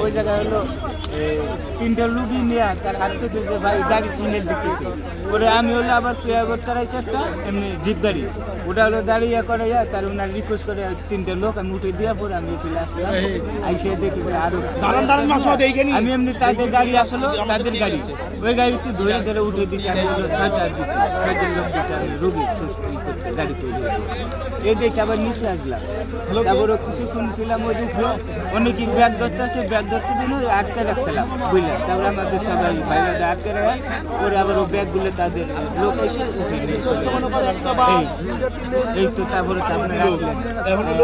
ওই জায়গায় হলো তিনটা লুগি নিয়ে তার আসতেছে যে ভাই গাড়ি সিগন্যাল দিতেছে ওরে আমি হলো আবার প্রিয়াবোধ করাইছি একটা এমনি জিপ গাড়ি ওটা হলো দাঁড়িয়ে করাইয়া তার ওনার রিকোয়েস্ট করে তিনটে লোক আমি উঠে দেওয়া পরে আমি চলে আসলাম আইসে দেখি আরো আমি এমনি তাদের গাড়ি আসলো তাদের গাড়ি ওই গাড়িটি ধরে ধরে উঠে দিচ্ছি আমি 6টা দিচ্ছি 6জন লোক দিচ্ছি আমি রুগী সুস্থ করতে গাড়ি তৈরি এই দেখে আবার নিচে আসলাম তারপরে কিছুক্ষণ ছিলাম ওই দেখে অনেকে ব্যাগ ধরতে আসে ব্যাগ ধরতে দিন আটকে রাখছিলাম বুঝলাম তারপরে আমাদের সবাই বাইরে আটকে রাখা ওরে আবার ও ব্যাগগুলো তাদের লোক এসে এই তো তারপরে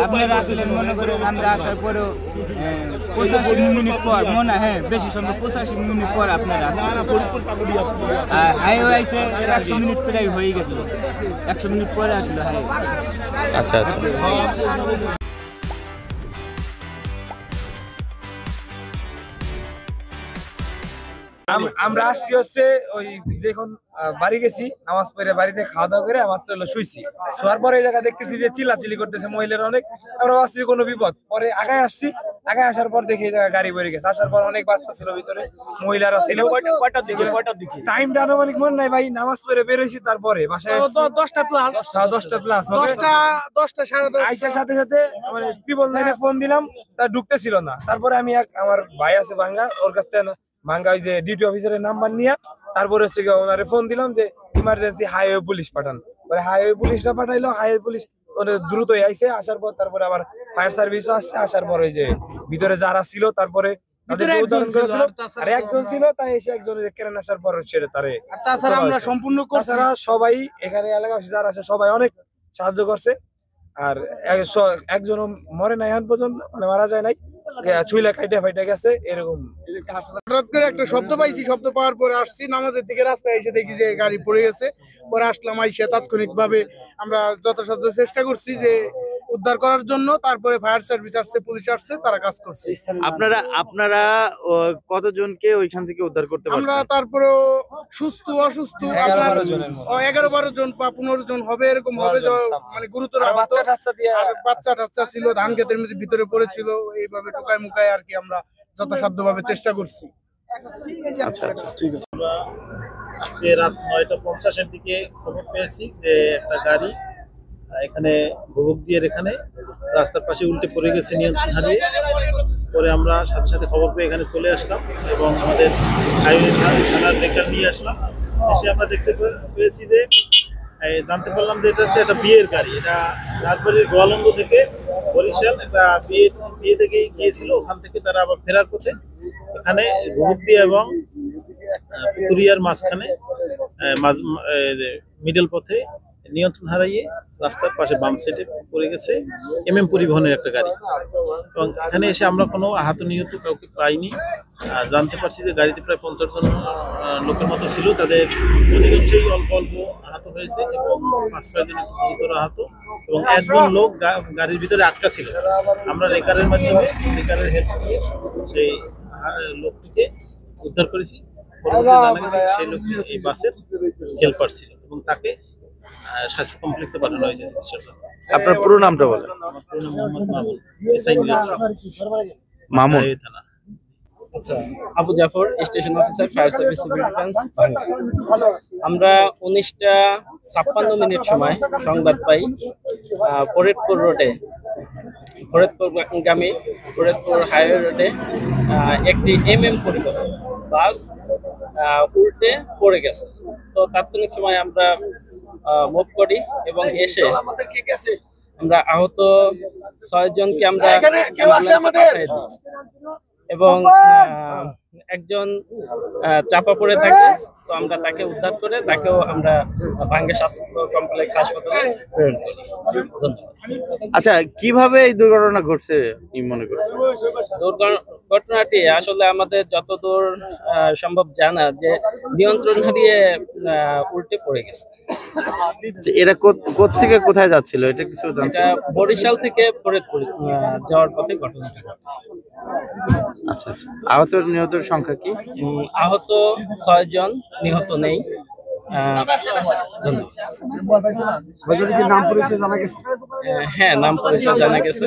আপনারা আসলেন মনে করেন আমরা আসার পরেও 85 মিনিট পর মনে হ্যাঁ বেশি সময় 85 মিনিট পর আপনারা হাই হয়েছে 100 মিনিট প্রায় হয়ে গেছিল 100 মিনিট পরে আসলো হাই আচ্ছা আচ্ছা আমরা আসছি হচ্ছে ওই যখন বাড়ি গেছি নামাজ পড়ে বাড়িতে খাওয়া দাওয়া করে আমার তো শুইছি শোয়ার পরে এই জায়গা দেখতেছি যে চিল্লাচিল্লি করতেছে মহিলারা অনেক আমরা ভাবছি কোনো বিপদ পরে আগায় আসছি আগায় আসার পর দেখি এই জায়গায় গাড়ি বেড়ে গেছে আসার পর অনেক বাচ্চা ছিল ভিতরে মহিলারা ছিল কয়টার দিকে টাইমটা আনুমানিক মনে নাই ভাই নামাজ পড়ে বেরোইছি তারপরে বাসায় 10টা প্লাস 10টা সাড়ে 10 আইসার সাথে সাথে মানে ট্রিপল লাইনে ফোন দিলাম তা ঢুকতেছিল না তারপরে আমি আমার ভাই আছে ভাঙ্গা ওর কাছ থেকে ভাঙ্গা ওই যে ডিউটি অফিসারের নাম্বার নিয়ে তারপরে হচ্ছে ওনারে ফোন দিলাম যে ইমার্জেন্সি হাইওয়ে পুলিশ পাঠান পরে হাইওয়ে পুলিশটা পাঠাইলো হাইওয়ে পুলিশ দ্রুত আইসে আসার পর তারপরে আবার ফায়ার সার্ভিসও আসছে আসার পর ওই যে ভিতরে যারা ছিল তারপরে আর একজন ছিল তাই এসে একজন কেরান আসার পর ছেড়ে তারে তাছাড়া আমরা সম্পূর্ণ তাছাড়া সবাই এখানে এলাকাবাসী যারা আছে সবাই অনেক সাহায্য করছে আর একজনও মরে নাই এখন পর্যন্ত মানে মারা যায় নাই ছুইলা খাইটা ফাইটা গেছে এরকম হঠাৎ করে একটা শব্দ পাইছি শব্দ পাওয়ার পরে আসছি নামাজের দিকে রাস্তায় এসে দেখি যে গাড়ি পড়ে গেছে পরে আসলাম আইসা তাৎক্ষণিক ভাবে আমরা যথাসাধ্য চেষ্টা করছি যে উদ্ধার করার জন্য তারপরে ফায়ার সার্ভিস আসছে পুলিশ আসছে তারা কাজ করছে আপনারা কতজনকে ওইখান থেকে উদ্ধার করতে পারছেন আমরা তারপরে সুস্থ অসুস্থ 11-12 জন বা 15 জন হবে এরকম হবে মানে গুরুতর বাচ্চা টাচ্চা ছিল ধান ক্ষেতের মধ্যে ভিতরে পড়েছিল এইভাবে টোকায় মুকায় আর কি আমরা যথাসাধ্য ভাবে চেষ্টা করছি আচ্ছা আচ্ছা ঠিক আছে আজকে রাত 9:50 দিকে খবর পেয়েছি যে একটা গাড়ি এখানে ভুবক দিয়ে এখানে রাস্তার পাশে উল্টে পড়ে গেছে নিয়ন্ত্রণ হারিয়ে পরে আমরা সাথে সাথে খবর পেয়ে এখানে চলে আসলাম এবং আমাদের হাইওয়ে থানার রেকার নিয়ে আসলাম এসে আমরা দেখতে পেয়েছি যে জানতে পারলাম যে এটা হচ্ছে একটা বিয়ের গাড়ি এটা রাজবাড়ির গোয়ালন্দ থেকে বরিশাল একটা বিয়ে থেকে গিয়েছিল ওখান থেকে তারা আবার ফেরার পথে এখানে ভুবক দিয়ে এবং পুকুরিয়ার মাঝখানে মিডল পথে নিয়ন্ত্রণ হারিয়ে রাস্তার পাশে বাম সাইডে পড়ে গেছে পরিবহনের একটা গাড়ি এবং এখানে এসে আমরা কোনো আহত নিহত কাউকে পাইনি আর জানতে পারছি যে গাড়িতে প্রায় 50 জন লোকের মতো ছিল তাদের অধিকাংশই অল্প অল্প আহত হয়েছে এবং 5-6 জন গুরুতর আহত এবং একজন লোক গাড়ির ভিতরে আটকা ছিল আমরা রেকারের মাধ্যমে রেকারের হেল্প নিয়ে সেই লোকটিকে উদ্ধার করেছি সেই লোকটি এই বাসের হেল্পার ছিল এবং তাকে স্বাস্থ্য কমপ্লেক্সে পাঠানো হয়েছে আপনার পুরো নামটা বলেন মামুন থানা আচ্ছা Abu Jafar station officer fire service civil defence আমরা 19:56 সময় সংবাদ পাই ফরিদপুর রোডে ফরিদপুরগামী ফরিদপুর হাইওয়ে রোডে একটি পরিবহন বাস উল্টে পড়ে গেছে তো তাৎক্ষণিক সময় আমরা মুভ করি এবং এসে আমরা আহত 6 জনকে আমরা এবং একজন চাপা পড়ে থাকে তো আমরা তাকে উদ্ধার করে তাকেও আমরা ভাঙ্গা স্বাস্থ্য কমপ্লেক্স হাসপাতালে প্রেরণ করি। আচ্ছা কিভাবে এই দুর্ঘটনা ঘটছে কি মনে করছেন? ঘটনাটি আসলে আমাদের যতদূর সম্ভব জানা যে নিয়ন্ত্রণ হারিয়ে উল্টে পড়ে গেছে। এরা কোত্থেকে কোথায় যাচ্ছিল এটা কিছু জানছেন? বরিশাল থেকে ফরিদপুর যাওয়ার পথে ঘটনাটি ঘটে। আচ্ছা আচ্ছা আহত নিহতের সংখ্যা কি? আহত 6 জন, নিহত নেই। হ্যাঁ, নাম পরিচয় জানা গেছে।